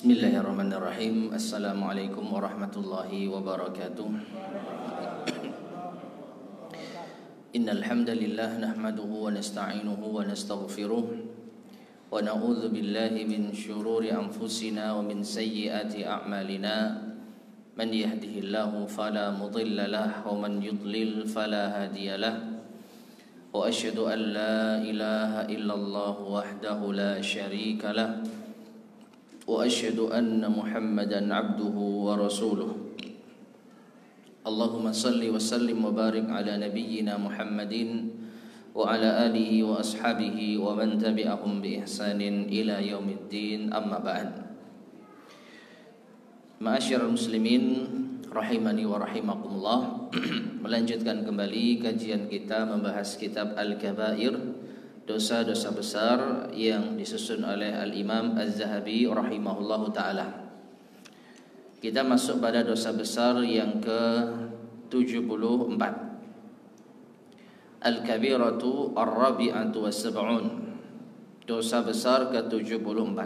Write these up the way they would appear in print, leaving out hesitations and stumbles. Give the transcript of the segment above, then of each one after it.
Bismillahirrahmanirrahim. Assalamualaikum warahmatullahi wabarakatuh. Innal hamdalillah nahmaduhu wa nasta'inuhu wa nastaghfiruh wa na'udzu billahi min shururi anfusina wa min sayyiati a'malina. Man yahdihillahu fala mudilla lahu wa man yudlil fala hadiya lahu. Wa asyhadu an la ilaha illallah wahdahu la syarika lahu. Wa asyhadu anna Muhammadan abduhu wa rasuluh. Allahumma salli wa sallim wa barik ala nabiyyina Muhammadin wa ala alihi wa ashabihi wa man tabi'ahum bi ihsanin ila yaumiddin, amma ba'd. Ma'asyiral muslimin rahimani wa rahimakumullah. Melanjutkan kembali kajian kita membahas kitab Al-Kabair, dosa-dosa besar yang disusun oleh Al-Imam Az-Zahabi rahimahullahu ta'ala. Kita masuk pada dosa besar yang ke-74, Al-Kabiratu Ar-Rabi'atu Was-Sab'un, dosa besar ke-74.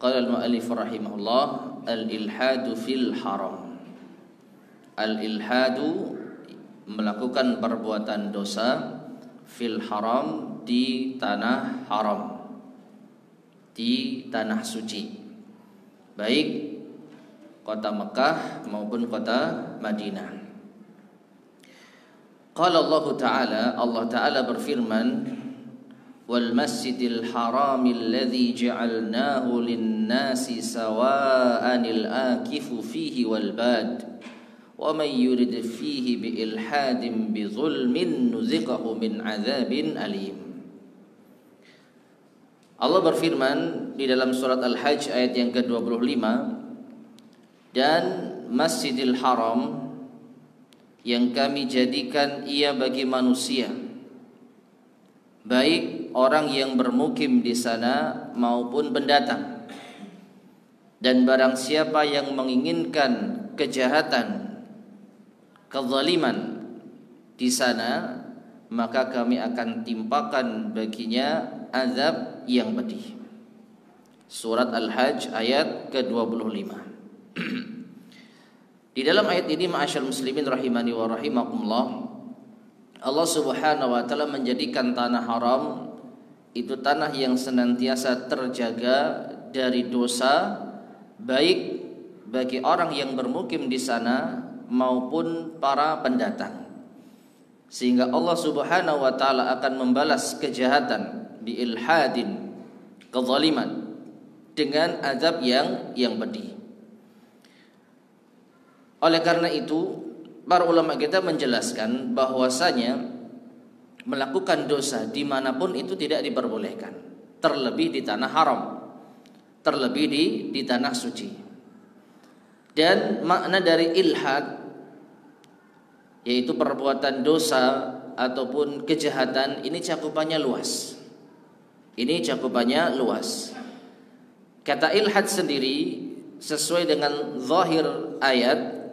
Qala al-mu'allif rahimahullah, Al-Ilhadu fil Haram. Al-Ilhadu, melakukan perbuatan dosa, fil haram, di tanah haram, di tanah suci, baik kota Mekah maupun kota Madinah. Qala Allah Ta'ala, Allah Ta'ala berfirman, wal masjidil haramil ladzi ja'alnahu lin-nasi sawa'anil akifu fihi wal bad wa man yurid fihi bi ilhadin bi zulmin nuziqahu min adzabin alim. Allah berfirman di dalam surat Al-Hajj ayat yang ke-25, dan Masjidil Haram yang kami jadikan ia bagi manusia, baik orang yang bermukim di sana maupun pendatang, dan barang siapa yang menginginkan kejahatan, kezaliman di sana, maka kami akan timpakan baginya azab yang pedih. Surat Al-Hajj ayat ke-25. Di dalam ayat ini, ma'asyal muslimin rahimani wa rahimakumullah, Allah Subhanahu wa ta'ala menjadikan tanah haram itu tanah yang senantiasa terjaga dari dosa, baik bagi orang yang bermukim di sana maupun para pendatang, sehingga Allah Subhanahu wa ta'ala akan membalas kejahatan bi ilhadin, kezaliman, dengan azab yang pedih. Oleh karena itu, para ulama kita menjelaskan bahwasanya melakukan dosa dimanapun itu tidak diperbolehkan, terlebih di tanah haram, terlebih di tanah suci. Dan makna dari ilhad, yaitu perbuatan dosa ataupun kejahatan, ini cakupannya luas. Ini cakupannya luas. Kata ilhad sendiri sesuai dengan zahir ayat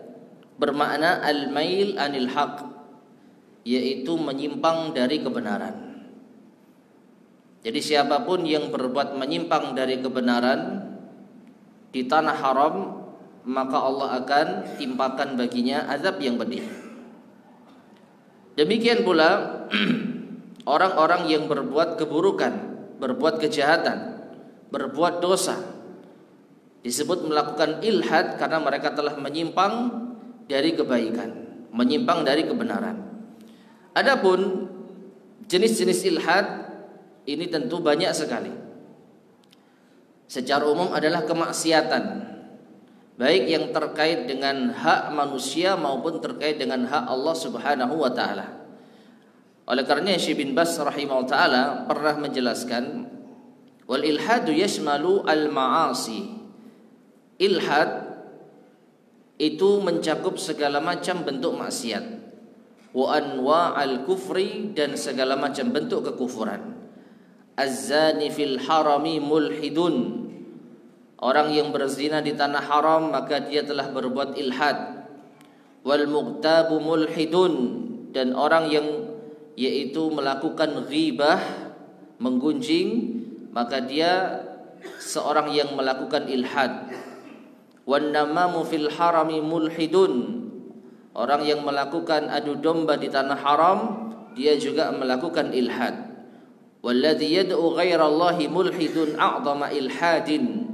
bermakna al-mail anil haq, yaitu menyimpang dari kebenaran. Jadi siapapun yang berbuat menyimpang dari kebenaran di tanah haram, maka Allah akan timpakan baginya azab yang pedih. Demikian pula orang-orang yang berbuat keburukan, berbuat kejahatan, berbuat dosa, disebut melakukan ilhad karena mereka telah menyimpang dari kebaikan, menyimpang dari kebenaran. Adapun jenis-jenis ilhad ini tentu banyak sekali. Secara umum adalah kemaksiatan, baik yang terkait dengan hak manusia maupun terkait dengan hak Allah Subhanahu wa ta'ala. Oleh karenanya Syekh bin Baz rahimahullah ta'ala pernah menjelaskan, wal ilhadu yashmalu al ma'asi. Ilhad itu mencakup segala macam bentuk maksiat, wa anwa al kufri, dan segala macam bentuk kekufuran. Az-zani fil harami mulhidun, orang yang berzina di tanah haram maka dia telah berbuat ilhad. Wal mughtabu mulhidun, dan orang yang yaitu melakukan ghibah, menggunjing, maka dia seorang yang melakukan ilhad. Wan namamu fil harami mulhidun, orang yang melakukan adu domba di tanah haram dia juga melakukan ilhad. Walladzi yad'u ghairallahi mulhidun a'dhama ilhadin,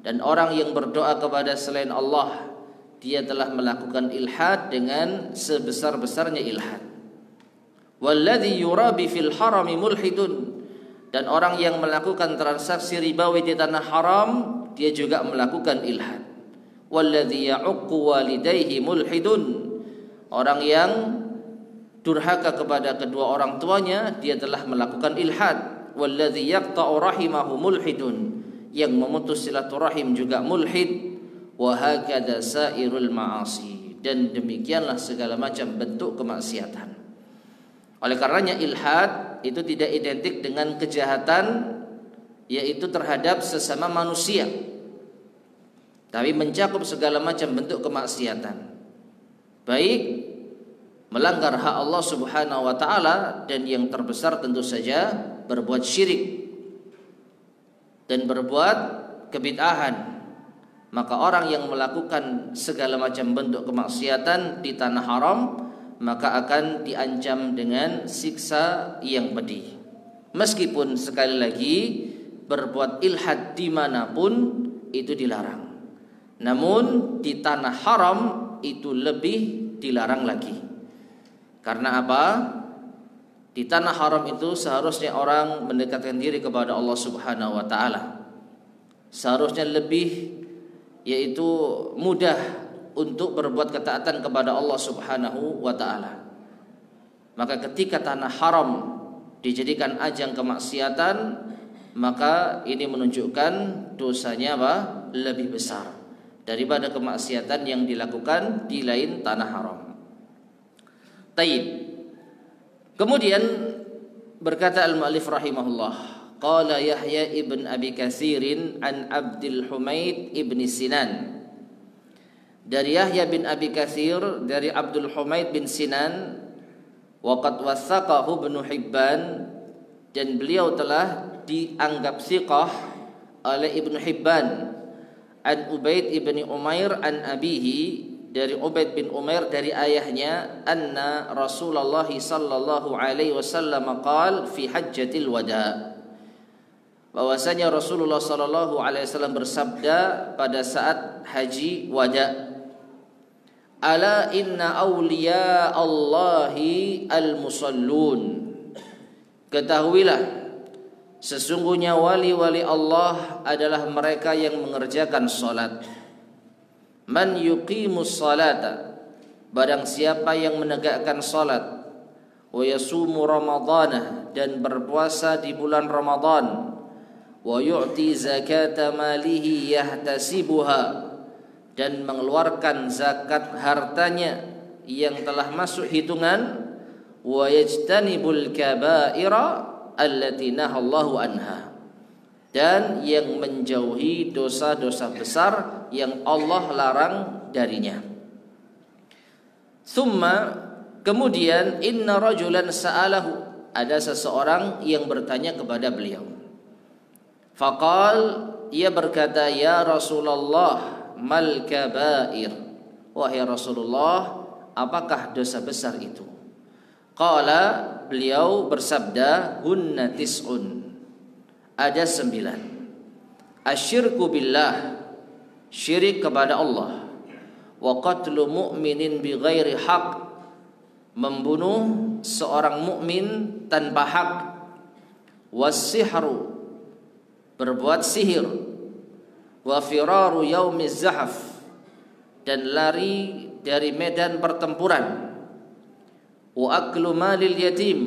dan orang yang berdoa kepada selain Allah dia telah melakukan ilhad dengan sebesar-besarnya ilhad. Walladzi yurabi fil harami mulhidun, dan orang yang melakukan transaksi ribawi di tanah haram dia juga melakukan ilhad. Walladzi ya'uqqu walidayhi mulhidun, orang yang durhaka kepada kedua orang tuanya dia telah melakukan ilhad. Walladzi yaqta'u rahimahu mulhidun, yang memutus silaturahim juga mulhid. Wa hakadza sairul ma'asi, dan demikianlah segala macam bentuk kemaksiatan. Oleh karenanya ilhad itu tidak identik dengan kejahatan, yaitu terhadap sesama manusia, tapi mencakup segala macam bentuk kemaksiatan, baik melanggar hak Allah Subhanahu wa taala, dan yang terbesar tentu saja berbuat syirik dan berbuat kebid'ahan. Maka orang yang melakukan segala macam bentuk kemaksiatan di tanah haram maka akan diancam dengan siksa yang pedih. Meskipun sekali lagi berbuat ilhad dimanapun itu dilarang, namun di tanah haram itu lebih dilarang lagi. Karena apa? Di tanah haram itu seharusnya orang mendekatkan diri kepada Allah Subhanahu wa taala. Seharusnya lebih, yaitu mudah untuk berbuat ketaatan kepada Allah Subhanahu wa taala. Maka ketika tanah haram dijadikan ajang kemaksiatan, maka ini menunjukkan dosanya apa? Lebih besar daripada kemaksiatan yang dilakukan di lain tanah haram. Taib. Kemudian berkata al-mu'allif rahimahullah, qala Yahya ibn Abi Katsirin an Abdul Humaid ibn Sinan. Dari Yahya bin Abi Katsir, dari Abdul Humaid bin Sinan, waqad wathaqahu Ibnu Hibban, dan beliau telah dianggap thiqah oleh Ibnu Hibban. An Ubaid ibni Umair an abihi, dari Ubaid bin Umair dari ayahnya, anna Rasulullah sallallahu alaihi wasallam qala fi hajjatil wada, bahwasanya Rasulullah sallallahu alaihi wasallam bersabda pada saat haji wada, ala inna awliya Allahi al-musallun, ketahuilah sesungguhnya wali-wali Allah adalah mereka yang mengerjakan salat. Man yuqimus salata, barang siapa yang menegakkan salat, wa yasumu ramadana, dan berpuasa di bulan Ramadan, wa yu'ti zakata malihi yahtasibuha, dan mengeluarkan zakat hartanya yang telah masuk hitungan, wa yajtanibul kaba'ira allati nahallahu anha, dan yang menjauhi dosa-dosa besar yang Allah larang darinya. Thumma, kemudian, inna rajulan sa'alahu, ada seseorang yang bertanya kepada beliau. Faqal, ia berkata, ya Rasulullah, mal kabair, wahai Rasulullah, apakah dosa besar itu? Qala, beliau bersabda, hunna tis'un, ada 9. Asyirku billah, syirik kepada Allah, wa qatlu mu'minin bi ghairi haq, membunuh seorang mukmin tanpa hak, was-sihru, berbuat sihir, wa firaru yaumiz zahaf, dan lari dari medan pertempuran, wa aklu malil yatim,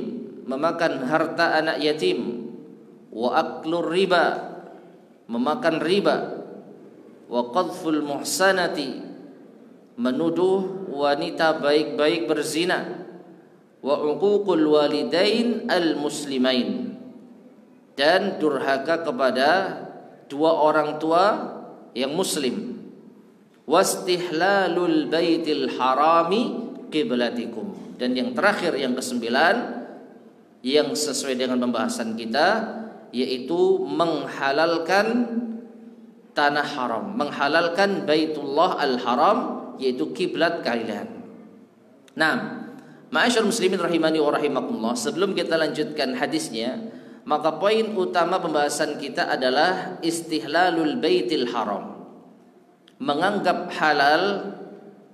memakan harta anak yatim, wa aklur riba, memakan riba, wa qadful muhsanati, menuduh wanita baik-baik berzina, wa uququl walidain al-muslimain, dan durhaka kepada dua orang tua yang muslim, wastihlalul baitil harami qiblatikum, dan yang terakhir yang ke-9 yang sesuai dengan pembahasan kita, yaitu menghalalkan tanah haram, menghalalkan Baitullah Al-Haram, yaitu kiblat kalian. Nah, ma'asyar muslimin rahimani wa rahimakumullah, sebelum kita lanjutkan hadisnya, maka poin utama pembahasan kita adalah istihlalul Baitil Haram, menganggap halal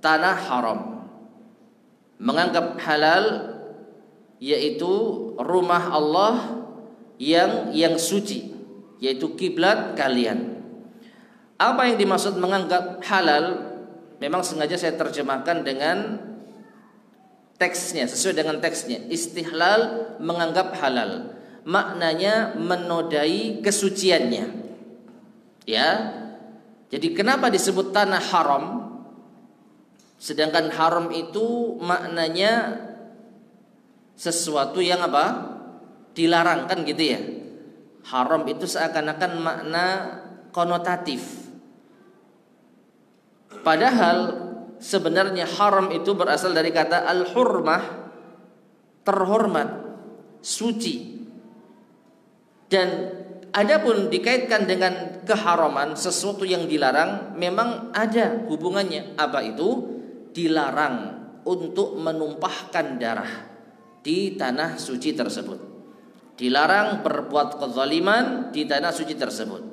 tanah haram. Menganggap halal yaitu rumah Allah yang suci, yaitu kiblat kalian. Apa yang dimaksud menganggap halal? Memang sengaja saya terjemahkan dengan teksnya, sesuai dengan teksnya. Istihlal, menganggap halal, maknanya menodai kesuciannya. Ya. Jadi kenapa disebut tanah haram? Sedangkan haram itu maknanya sesuatu yang apa? Dilarang, kan gitu ya. Haram itu seakan-akan makna konotatif. Padahal sebenarnya haram itu berasal dari kata al-hurmah, terhormat, suci. Dan adapun dikaitkan dengan keharaman, sesuatu yang dilarang, memang ada hubungannya. Apa itu? Dilarang untuk menumpahkan darah di tanah suci tersebut. Dilarang berbuat kezaliman di tanah suci tersebut.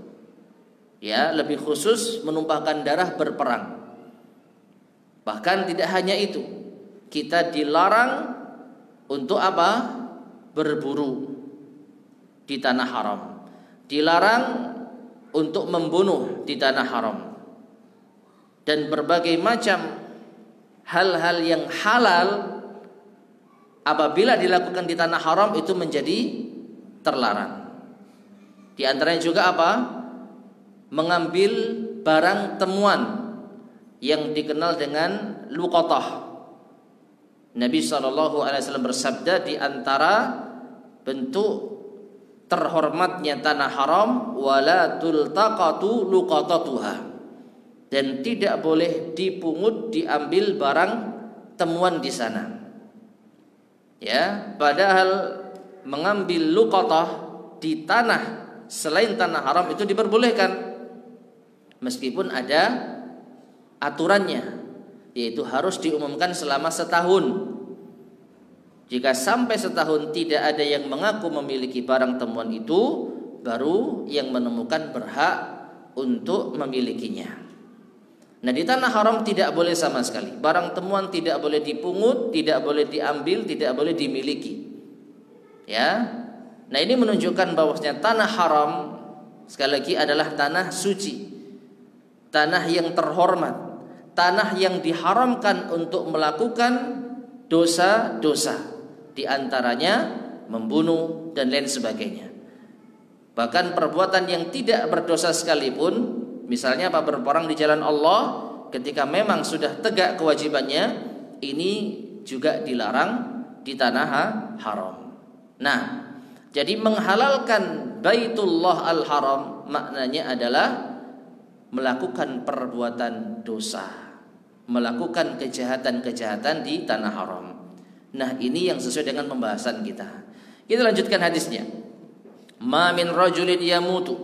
Ya, lebih khusus menumpahkan darah berperang. Bahkan tidak hanya itu, kita dilarang untuk apa? Berburu di tanah haram. Dilarang untuk membunuh di tanah haram. Dan berbagai macam hal-hal yang halal apabila dilakukan di tanah haram itu menjadi terlarang. Di antaranya juga apa? Mengambil barang temuan yang dikenal dengan luqatah. Nabi SAW bersabda, di antara bentuk terhormatnya tanah haram, wala tultaqatu luqatatuha, dan tidak boleh dipungut, diambil barang temuan di sana. Ya, padahal mengambil luqatah di tanah selain tanah haram itu diperbolehkan, meskipun ada aturannya, yaitu harus diumumkan selama setahun. Jika sampai setahun tidak ada yang mengaku memiliki barang temuan itu, baru yang menemukan berhak untuk memilikinya. Nah, di tanah haram tidak boleh sama sekali. Barang temuan tidak boleh dipungut, tidak boleh diambil, tidak boleh dimiliki. Ya. Nah, ini menunjukkan bahwasanya tanah haram sekali lagi adalah tanah suci, tanah yang terhormat, tanah yang diharamkan untuk melakukan dosa-dosa, di antaranya membunuh dan lain sebagainya. Bahkan perbuatan yang tidak berdosa sekalipun, misalnya apa, berperang di jalan Allah, ketika memang sudah tegak kewajibannya, ini juga dilarang di tanah haram. Nah, jadi menghalalkan Baitullah Al-Haram maknanya adalah melakukan perbuatan dosa, melakukan kejahatan-kejahatan di tanah haram. Nah, ini yang sesuai dengan pembahasan kita. Kita lanjutkan hadisnya. Ma min rajulin yamutu,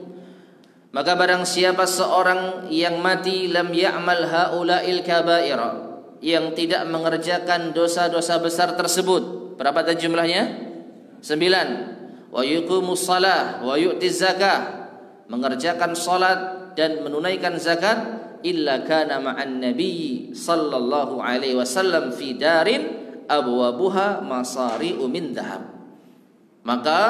maka barang siapa seorang yang mati, lam ya'mal haula'il kaba'ira, yang tidak mengerjakan dosa-dosa besar tersebut. Berapa tadi jumlahnya? 9. Wa yuqimus shalah wa yu'tiz zakah, mengerjakan salat dan menunaikan zakat, illa kana ma'an nabi sallallahu alaihi wasallam fi darin abwabuha masari'u min dhahab, maka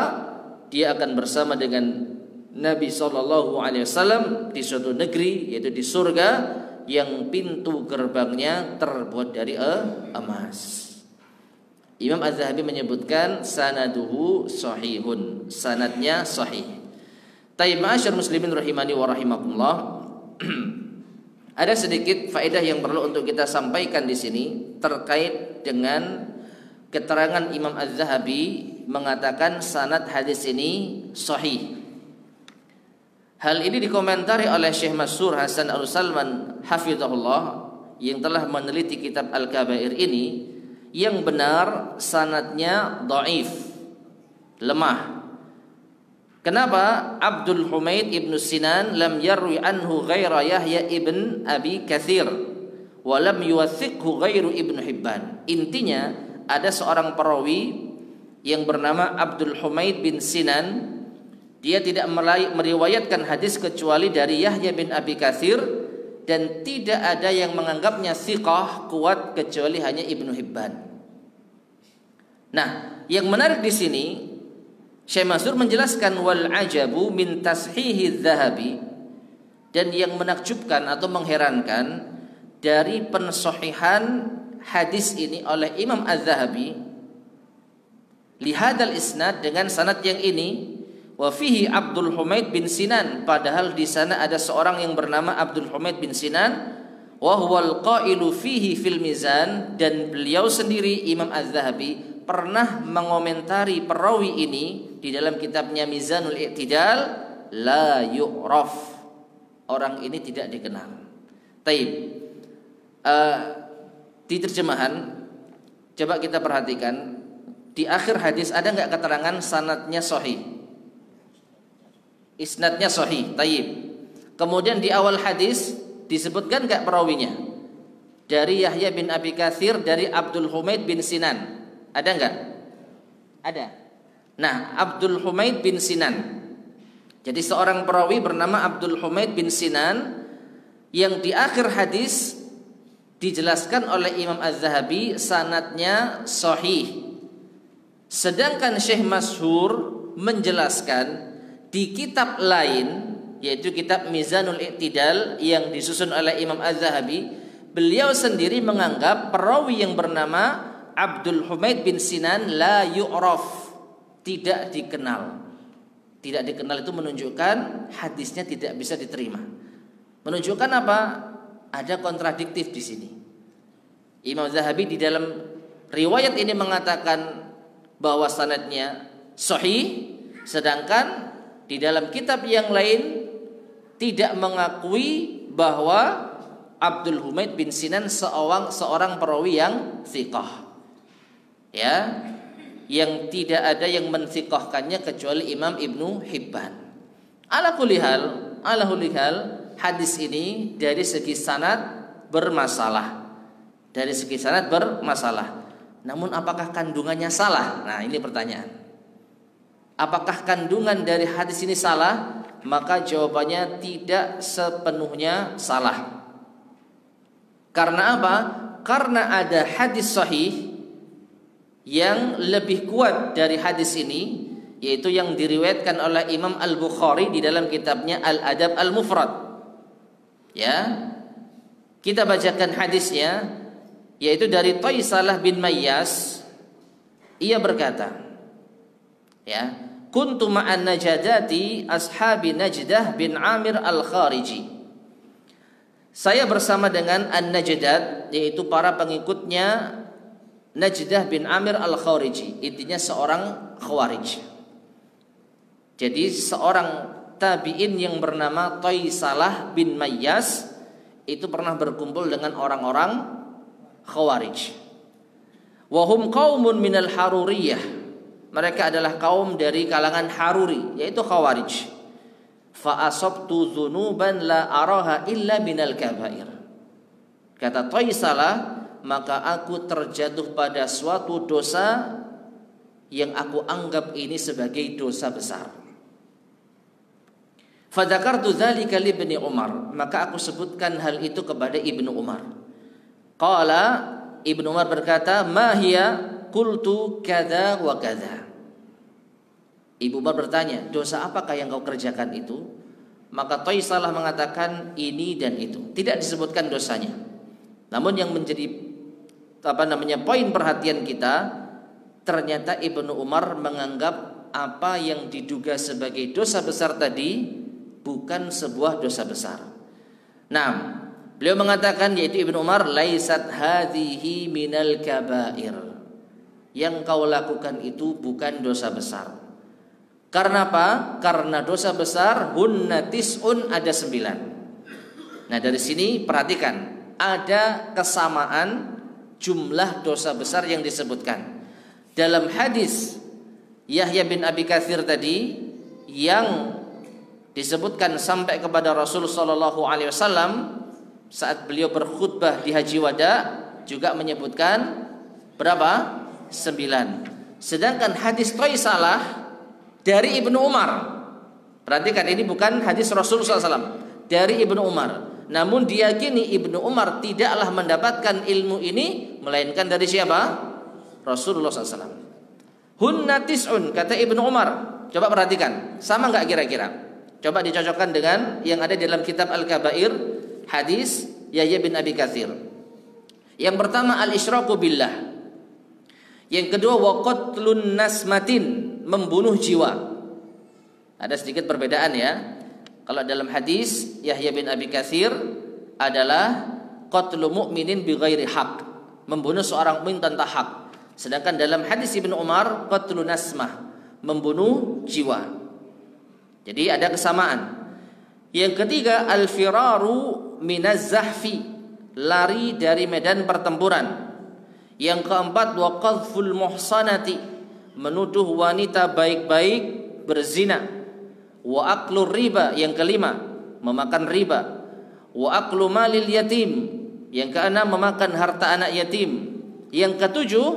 dia akan bersama dengan Nabi sallallahu alaihi wasallam di suatu negeri, yaitu di surga yang pintu gerbangnya terbuat dari emas. Imam Az-Zahabi menyebutkan sanaduhu sahihun, sanadnya sahih. Tayyib, ma'asyar muslimin rahimani wa rahimakumullah. Ada sedikit faedah yang perlu untuk kita sampaikan di sini terkait dengan keterangan Imam Az-Zahabi mengatakan sanad hadis ini sahih. Hal ini dikomentari oleh Syekh Mansur Hasan Al-Salman hafizahullah yang telah meneliti kitab Al-Kabair ini. Yang benar sanadnya dhaif, lemah. Kenapa Abdul Humaid ibn Sinan lam yarwi anhu ghaira Yahya ibn Abi Katsir wa lam yuwathiqhu ghairu Ibnu Hibban. Intinya ada seorang perawi yang bernama Abdul Humaid bin Sinan, dia tidak meriwayatkan hadis kecuali dari Yahya bin Abi Katsir, dan tidak ada yang menganggapnya thiqah kuat kecuali hanya Ibnu Hibban. Nah, yang menarik di sini Syekh Mansur menjelaskan wal ajabu min tashihi Dzahabi, dan yang menakjubkan atau mengherankan dari pensahihan hadis ini oleh Imam Az-Zahabi lihadal isnad, dengan sanad yang ini, wa fihi Abdul Humaid bin Sinan, padahal di sana ada seorang yang bernama Abdul Humaid bin Sinan, wa huwal qailu fihi fil mizan, dan beliau sendiri Imam Az-Zahabi pernah mengomentari perawi ini di dalam kitabnya Mizanul I'tidal, la yu'raf, orang ini tidak dikenal. Taib. Di terjemahan coba kita perhatikan, di akhir hadis ada nggak keterangan sanadnya sahih, isnadnya sahih, taib. Kemudian di awal hadis disebutkan nggak perawinya, dari Yahya bin Abi Katsir, dari Abdul Humaid bin Sinan, ada nggak? Ada. Nah, Abdul Humaid bin Sinan, jadi seorang perawi bernama Abdul Humaid bin Sinan yang di akhir hadis dijelaskan oleh Imam Az-Zahabi sanadnya sahih. Sedangkan Syekh Mashhur menjelaskan di kitab lain, yaitu kitab Mizanul I'tidal yang disusun oleh Imam Az-Zahabi, beliau sendiri menganggap perawi yang bernama Abdul Humaid bin Sinan la yu'raf, tidak dikenal. Tidak dikenal itu menunjukkan hadisnya tidak bisa diterima. Menunjukkan apa? Ada kontradiktif di sini. Imam Zahabi di dalam riwayat ini mengatakan bahwa sanadnya sahih, sedangkan di dalam kitab yang lain tidak mengakui bahwa Abdul Humaid bin Sinan seorang perawi yang thiqah. Ya, yang tidak ada yang mentsiqahkannya kecuali Imam Ibnu Hibban. Ala kulli hal, hadis ini dari segi sanad bermasalah. Dari segi sanad bermasalah. Namun apakah kandungannya salah? Nah, ini pertanyaan. Apakah kandungan dari hadis ini salah? Maka jawabannya tidak sepenuhnya salah. Karena apa? Karena ada hadis sahih yang lebih kuat dari hadis ini, yaitu yang diriwayatkan oleh Imam Al-Bukhari di dalam kitabnya Al-Adab Al-Mufrad. Ya, kita bacakan hadisnya, yaitu dari Taisalah bin Mayyas. Ia berkata, ya, kuntu ma'an najadati ashabi Najdah bin Amir Al-Khariji. Saya bersama dengan An-Najdat, yaitu para pengikutnya Najdah bin Amir Al-Khariji, intinya seorang Khawarij. Jadi seorang tabi'in yang bernama Taisalah bin Mayyas itu pernah berkumpul dengan orang-orang Khawarij. Wahum qaumun minal Haruriyah, mereka adalah kaum dari kalangan Haruri, yaitu Khawarij. Fa asabtu dzunuban la araha illa minal kabair. Kata Taisalah, maka aku terjatuh pada suatu dosa yang aku anggap ini sebagai dosa besar. Fadzakartu dzalika li Ibnu Umar, maka aku sebutkan hal itu kepada Ibnu Umar. Qala, Ibnu Umar berkata, "Ma hiya?" Qultu kadza wa kadza. Ibnu Umar bertanya, "Dosa apakah yang kau kerjakan itu?" Maka Taisalah mengatakan ini dan itu. Tidak disebutkan dosanya. Namun yang menjadi poin perhatian kita, ternyata Ibnu Umar menganggap apa yang diduga sebagai dosa besar tadi bukan sebuah dosa besar. Nah, beliau mengatakan, yaitu Ibnu Umar, laisat hadhihi minal kabair. Yang kau lakukan itu bukan dosa besar. Karena apa? Karena dosa besar hunna tis'un, ada 9. Nah, dari sini perhatikan, ada kesamaan jumlah dosa besar yang disebutkan. Dalam hadis Yahya bin Abi Katsir tadi yang disebutkan sampai kepada Rasul sallallahu alaihi wasallam saat beliau berkhutbah di Haji Wada juga menyebutkan berapa? 9. Sedangkan hadis Thaisalah dari Ibnu Umar. Perhatikan, ini bukan hadis Rasul sallallahu alaihi wasallam, dari Ibnu Umar. Namun diyakini Ibnu Umar tidaklah mendapatkan ilmu ini melainkan dari siapa? Rasulullah SAW. Hunna tis'un, kata Ibnu Umar. Coba perhatikan, sama nggak kira-kira? Coba dicocokkan dengan yang ada di dalam kitab Al-Kabair, hadis Yahya bin Abi Katsir. Yang pertama al-isyraku billah. Yang kedua wa qatlun nasmatin, membunuh jiwa. Ada sedikit perbedaan ya. Kalau dalam hadis Yahya bin Abi Katsir adalah qatlu mu'minin bi ghairi haq, membunuh seorang mukmin tanpa hak. Sedangkan dalam hadis Ibnu Umar qatlu nasmah, membunuh jiwa. Jadi ada kesamaan. Yang ketiga al-firaru minaz zahfi, lari dari medan pertempuran. Yang keempat wa qadhful muhsanati, menuduh wanita baik-baik berzina. Wa aklur riba, yang kelima memakan riba. Wa aklu malil yatim, yang keenam memakan harta anak yatim. Yang ketujuh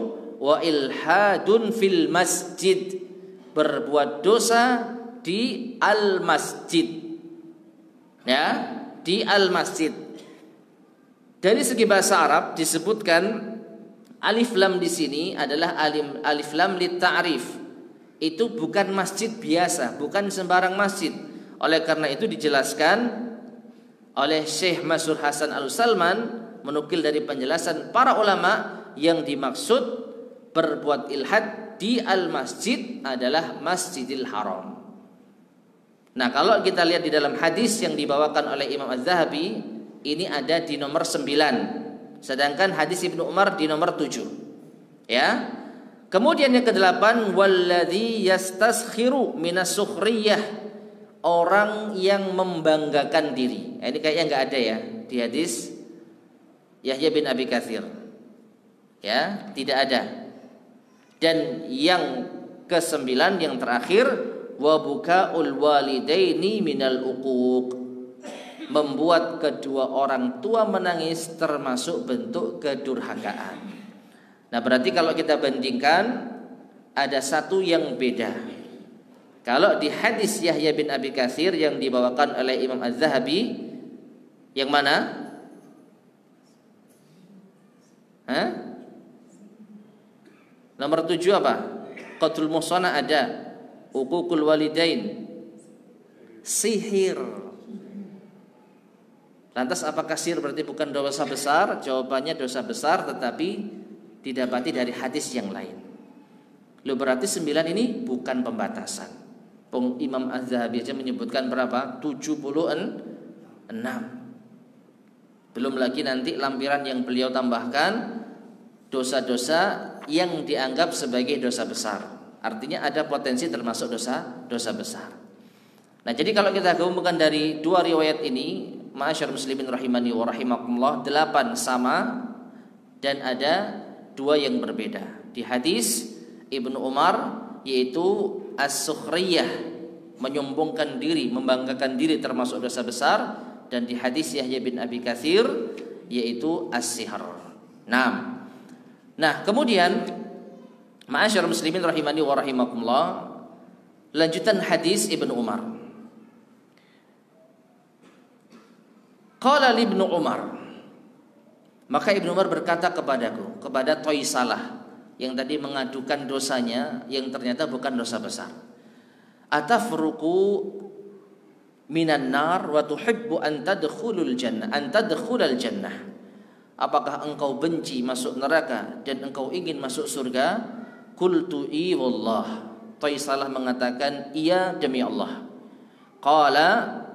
wa ilhadun fil masjid, berbuat dosa di al masjid. Ya, di al masjid. Dari segi bahasa Arab disebutkan alif lam di sini adalah alif lam lit ta'rif. Itu bukan masjid biasa, bukan sembarang masjid. Oleh karena itu dijelaskan oleh Syekh Mansur Hasan Al-Salman menukil dari penjelasan para ulama yang dimaksud berbuat ilhad di al-masjid adalah Masjidil Haram. Nah, kalau kita lihat di dalam hadis yang dibawakan oleh Imam Az-Zahabi, ini ada di nomor 9. Sedangkan hadis Ibnu Umar di nomor 7. Ya. Kemudian yang ke-8 walladzi yastaskhiru minas sukhriyah, orang yang membanggakan diri. Ini kayaknya enggak ada ya di hadis Yahya bin Abi Katsir. Ya, tidak ada. Dan yang ke-9 yang terakhir wa bukaul walidaini minal uquq, membuat kedua orang tua menangis termasuk bentuk kedurhakaan. Nah, berarti kalau kita bandingkan ada satu yang beda. Kalau di hadis Yahya bin Abi Katsir yang dibawakan oleh Imam Az-Zahabi, yang mana? Nomor 7 apa? Qatlul muhsanah ada, uququl walidain, sihir. Lantas apakah sihir berarti bukan dosa besar? Jawabannya dosa besar, tetapi didapati dari hadis yang lain. Loh, berarti 9 ini bukan pembatasan. Imam Az-Zahabi aja menyebutkan berapa? 76. Belum lagi nanti lampiran yang beliau tambahkan dosa-dosa yang dianggap sebagai dosa besar. Artinya ada potensi termasuk dosa besar. Nah, jadi kalau kita gabungkan dari dua riwayat ini, ma'asyar muslimin rahimani wa rahimakumullah, 8 sama dan ada 2 yang berbeda. Di hadis Ibnu Umar yaitu as-sukhriyah, menyombongkan diri, membanggakan diri termasuk dosa besar, dan di hadis Yahya bin Abi Katsir yaitu as-sihr. Nah, kemudian ma'asyar muslimin rahimani wa rahimakumullah, lanjutan hadis Ibnu Umar. Qala li Ibnu Umar, maka Ibnu Umar berkata kepadaku, kepada Thaisalah yang tadi mengadukan dosanya yang ternyata bukan dosa besar. Atafruqu minan nar wa tuhibbu an tadkhulul jannah, an tadkhulal jannah. Apakah engkau benci masuk neraka dan engkau ingin masuk surga? Qultu i wallah. Thaisalah mengatakan, iya demi Allah. Qala,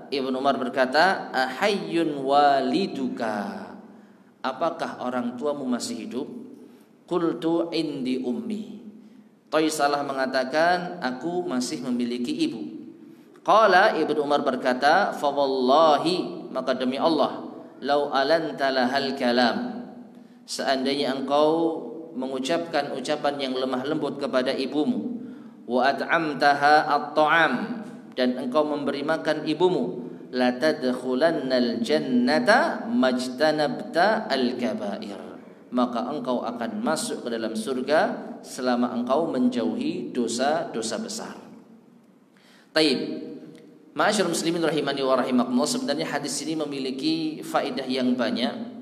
Ibnu Umar berkata, ahayyun waliduka, apakah orang tuamu masih hidup? Qultu indi ummi. Thaisalah mengatakan, aku masih memiliki ibu. Qala, Ibnu Umar berkata, fa wallahi, maka demi Allah, lau alanta lahal kalam, seandainya engkau mengucapkan ucapan yang lemah lembut kepada ibumu, wa at'amtaha at-ta'am, dan engkau memberi makan ibumu, la tadkhulannal jannata majtanabta al-kabair, maka engkau akan masuk ke dalam surga selama engkau menjauhi dosa-dosa besar. Taib. Ma'asyiral muslimin rahimani wa rahimakumullah, sebenarnya hadis ini memiliki faedah yang banyak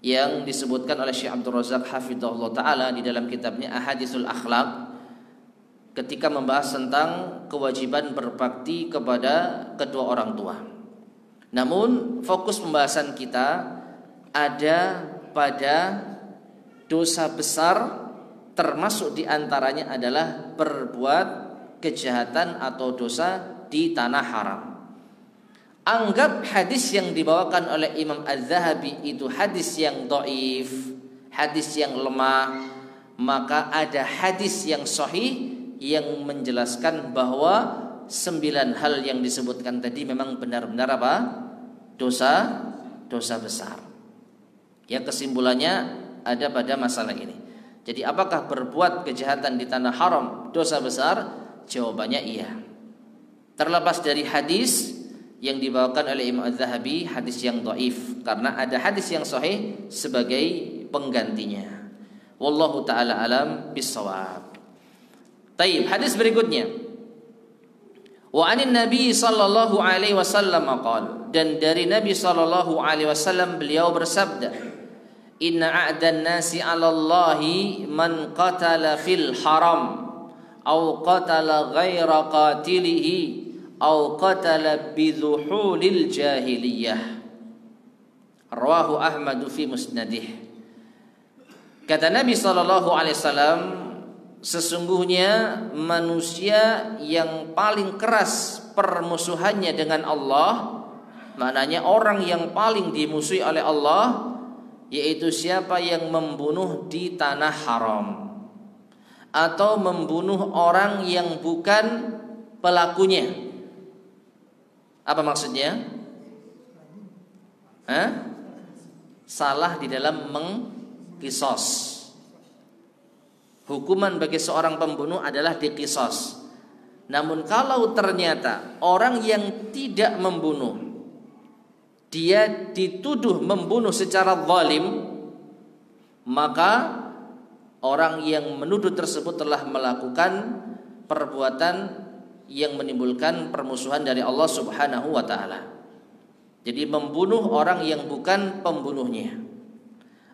yang disebutkan oleh Syekh Abdul Razak hafizahullah taala di dalam kitabnya Ahaditsul Akhlaq ketika membahas tentang kewajiban berbakti kepada kedua orang tua. Namun fokus pembahasan kita ada pada dosa besar, termasuk diantaranya adalah berbuat kejahatan atau dosa di tanah haram. Anggap hadis yang dibawakan oleh Imam Az-Zahabi itu hadis yang dhaif, hadis yang lemah, maka ada hadis yang sahih yang menjelaskan bahwa 9 hal yang disebutkan tadi memang benar-benar apa? Dosa besar. Ya, kesimpulannya ada pada masalah ini. Jadi apakah berbuat kejahatan di tanah haram dosa besar? Jawabannya iya. Terlepas dari hadis yang dibawakan oleh Imam Az-Zahabi, hadis yang dhaif, karena ada hadis yang sahih sebagai penggantinya. Wallahu taala alam bissawab. Taib, hadis berikutnya. Wa anin Nabi sallallahu alaihi wasallam qala, dan dari Nabi sallallahu alaihi wasallam beliau bersabda, inna a'dan nasi 'ala Allahi man qatala fil haram aw qatala ghaira qatilihi aw qatala bidhuhulil jahiliyah. Rawahu Ahmad fi musnadih. Kata Nabi sallallahu alaihi wasallam, sesungguhnya manusia yang paling keras permusuhannya dengan Allah, maknanya orang yang paling dimusuhi oleh Allah, yaitu siapa yang membunuh di tanah haram atau membunuh orang yang bukan pelakunya. Apa maksudnya? Salah di dalam mengkisos. Hukuman bagi seorang pembunuh adalah dikisos. Namun kalau ternyata orang yang tidak membunuh, dia dituduh membunuh secara zalim, maka orang yang menuduh tersebut telah melakukan perbuatan yang menimbulkan permusuhan dari Allah Subhanahu wa taala. Jadi membunuh orang yang bukan pembunuhnya.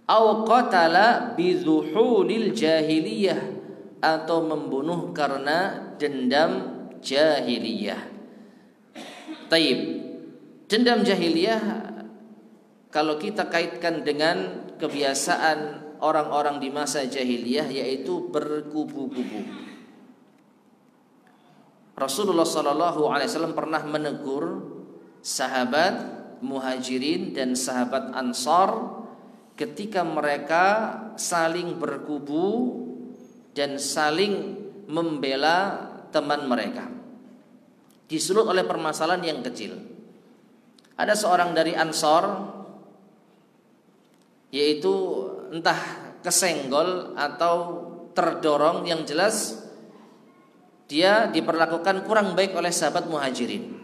Au qatala bidhuhulil jahiliyah, atau membunuh karena dendam jahiliyah. Taib. Dendam jahiliyah kalau kita kaitkan dengan kebiasaan orang-orang di masa jahiliyah, yaitu berkubu-kubu. Rasulullah SAW pernah menegur sahabat Muhajirin dan sahabat Ansar ketika mereka saling berkubu dan saling membela teman mereka, disulut oleh permasalahan yang kecil. Ada seorang dari Ansar, yaitu entah kesenggol atau terdorong, yang jelas dia diperlakukan kurang baik oleh sahabat Muhajirin.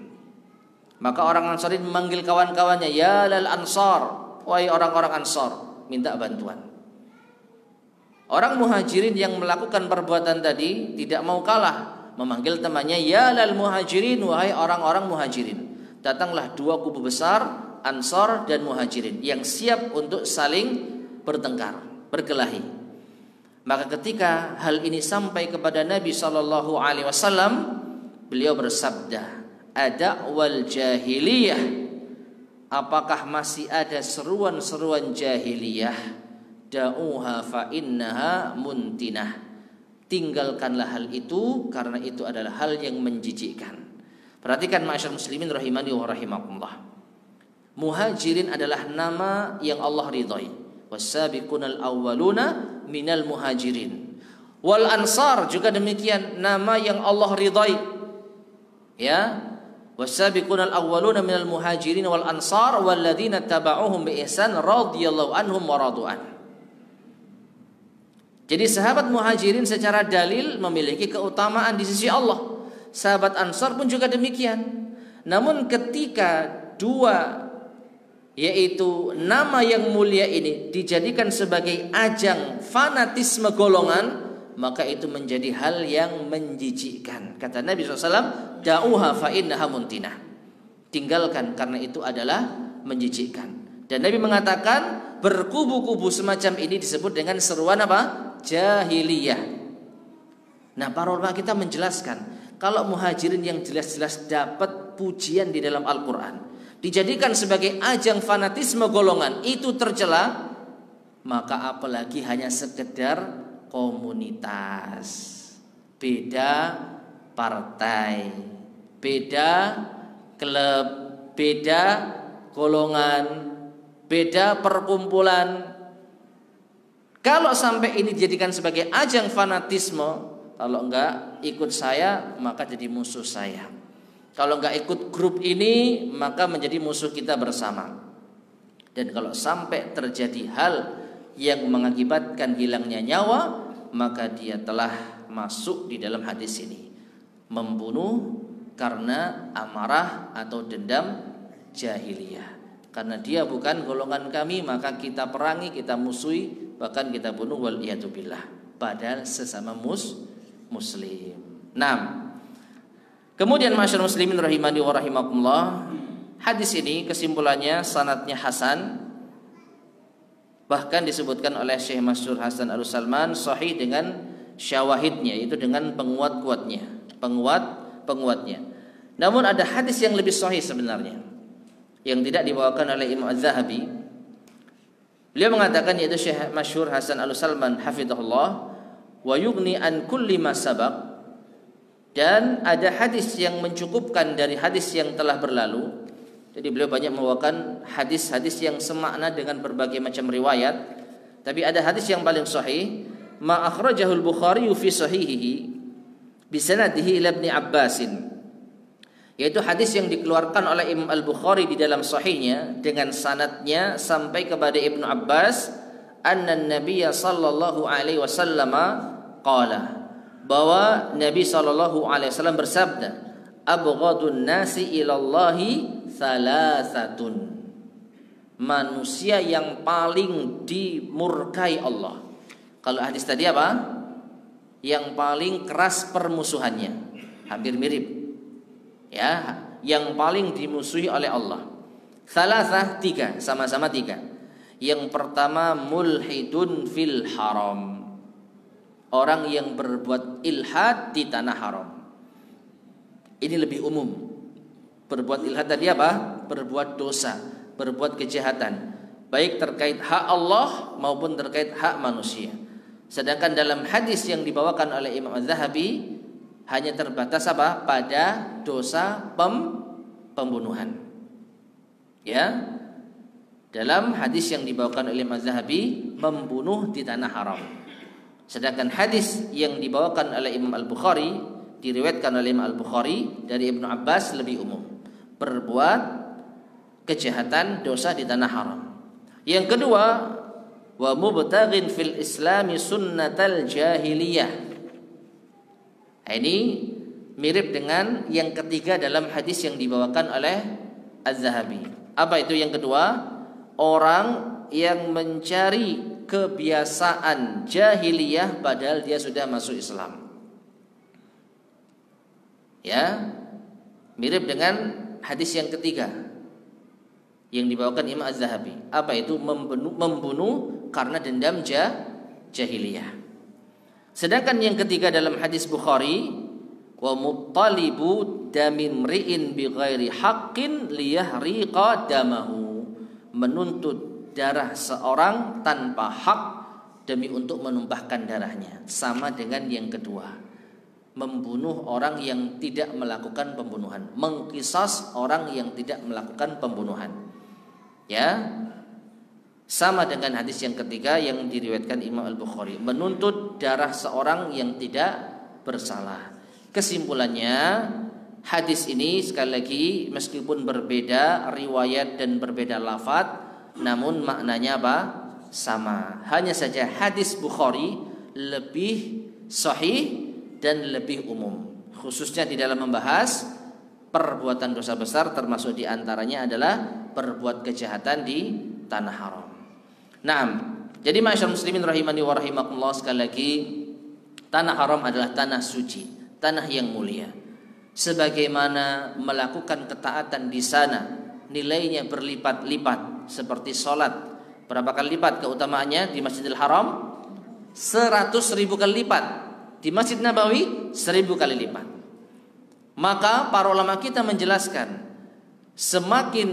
Maka orang Ansarin memanggil kawan-kawannya, ya lal Ansar, wahai orang-orang Ansar, minta bantuan. Orang Muhajirin yang melakukan perbuatan tadi tidak mau kalah, memanggil temannya, ya lal Muhajirin, wahai orang-orang Muhajirin. Datanglah 2 kubu besar, Ansar dan Muhajirin, yang siap untuk saling bertengkar, berkelahi. Maka ketika hal ini sampai kepada Nabi sallallahu alaihi wasallam, beliau bersabda, ada wal jahiliyah, apakah masih ada seruan-seruan jahiliyah? Da'uha fa innaha muntinah, tinggalkanlah hal itu karena itu adalah hal yang menjijikkan. Perhatikan ma'asyiral muslimin rahimani wa rahimakumullah. Muhajirin adalah nama yang Allah ridhai. Was-sabiqunal awwaluna minal muhajirin. Wal ansar juga demikian, nama yang Allah ridhai. Ya, was-sabiqunal awwaluna minal muhajirin wal ansar walladzina tabauhum bi ihsan radhiyallahu anhum wa radu'an. Jadi sahabat Muhajirin secara dalil memiliki keutamaan di sisi Allah. sahabat Ansar pun juga demikian. Namun ketika dua, yaitu nama yang mulia ini dijadikan sebagai ajang fanatisme golongan, maka itu menjadi hal yang menjijikkan. Kata Nabi SAW, da'uha fa innaha muntinah. Tinggalkan karena itu adalah menjijikkan. Dan Nabi mengatakan berkubu-kubu semacam ini disebut dengan seruan apa? Jahiliyah. Nah, para ulama kita menjelaskan, kalau muhajirin yang jelas-jelas dapat pujian di dalam Al-Quran dijadikan sebagai ajang fanatisme golongan itu tercela, maka apalagi hanya sekedar komunitas, beda partai, beda klub, beda golongan, beda perkumpulan. Kalau sampai ini dijadikan sebagai ajang fanatisme, kalau enggak ikut saya maka jadi musuh saya, kalau enggak ikut grup ini maka menjadi musuh kita bersama. Dan kalau sampai terjadi hal yang mengakibatkan hilangnya nyawa, maka dia telah masuk di dalam hadis ini, membunuh karena amarah atau dendam jahiliyah. Karena dia bukan golongan kami, maka kita perangi, kita musuhi, bahkan kita bunuh, waliyatubillah, padahal sesama muslim. Nah, kemudian masyarakat muslimin rahimani wa rahimakumullah, hadis ini kesimpulannya sanadnya hasan, bahkan disebutkan oleh Syekh Masyhur Hasan Al-Salman sahih dengan syawahidnya, itu dengan penguatnya. Namun ada hadis yang lebih sahih sebenarnya, yang tidak dibawakan oleh Imam Az-Zahabi. Beliau mengatakan, yaitu Syekh Masyhur Hasan Al-Salman hafizahullah, wa yughni an kulli ma sabaq, dan ada hadis yang mencukupkan dari hadis yang telah berlalu. Jadi beliau banyak membawakan hadis-hadis yang semakna dengan berbagai macam riwayat, tapi ada hadis yang paling sahih, ma akhrajahu al-Bukhari fi sahihihi bi sanadihi ila Ibnu Abbasin, yaitu hadis yang dikeluarkan oleh Imam Al-Bukhari di dalam sahihnya dengan sanadnya sampai kepada Ibnu Abbas, anna Nabiyya sallallahu alaihi wasallam qala, bahwa Nabi sallallahu alaihi wasallam bersabda, abghadun nasi ilallahi thalathatun, manusia yang paling dimurkai Allah. Kalau hadis tadi apa? Yang paling keras permusuhannya, hampir mirip. Ya, yang paling dimusuhi oleh Allah. Thalathah, tiga, sama-sama tiga. Yang pertama, mulhidun fil haram, orang yang berbuat ilhad di tanah haram. Ini lebih umum. Berbuat ilhad tadi apa? Berbuat dosa, berbuat kejahatan, baik terkait hak Allah maupun terkait hak manusia. Sedangkan dalam hadis yang dibawakan oleh Imam Az-Zahabi hanya terbatas apa? Pada dosa pembunuhan. Ya. Dalam hadis yang dibawakan oleh Imam Az-Zahabi, membunuh di tanah haram. Sedangkan hadis yang dibawakan oleh Imam Al-Bukhari, diriwayatkan oleh Imam Al-Bukhari dari Ibnu Abbas, lebih umum. Berbuat kejahatan, dosa di tanah haram. Yang kedua, wa mubtaghin fil islami sunnatal jahiliyah. Ini mirip dengan yang ketiga dalam hadis yang dibawakan oleh Az-Zahabi. Apa itu yang kedua? Orang yang mencari kebiasaan jahiliyah padahal dia sudah masuk Islam. Ya, mirip dengan hadis yang ketiga yang dibawakan Imam Az-Zahabi. Apa itu? Membunuh karena dendam jahiliyah. Sedangkan yang ketiga dalam hadis Bukhari, wa muttalibu damin mri'in bi ghairi haqqin liyahriqa damahu, menuntut darah seorang tanpa hak demi untuk menumpahkan darahnya. Sama dengan yang kedua, membunuh orang yang tidak melakukan pembunuhan, mengqisas orang yang tidak melakukan pembunuhan. Ya, sama dengan hadis yang ketiga yang diriwayatkan Imam Al-Bukhari, menuntut darah seorang yang tidak bersalah. Kesimpulannya, hadis ini sekali lagi meskipun berbeda riwayat dan berbeda lafaz, namun maknanya apa? Sama. Hanya saja hadis Bukhari lebih sahih dan lebih umum, khususnya di dalam membahas perbuatan dosa besar, termasuk di antaranya adalah berbuat kejahatan di tanah haram. Nah, jadi masyarakat muslimin rahimani wa rahimakumullah, sekali lagi tanah haram adalah tanah suci, tanah yang mulia. Sebagaimana melakukan ketaatan di sana nilainya berlipat-lipat seperti sholat. Berapa kali lipat keutamaannya di Masjidil Haram? 100.000 kali lipat. Di Masjid Nabawi 1000 kali lipat. Maka para ulama kita menjelaskan, semakin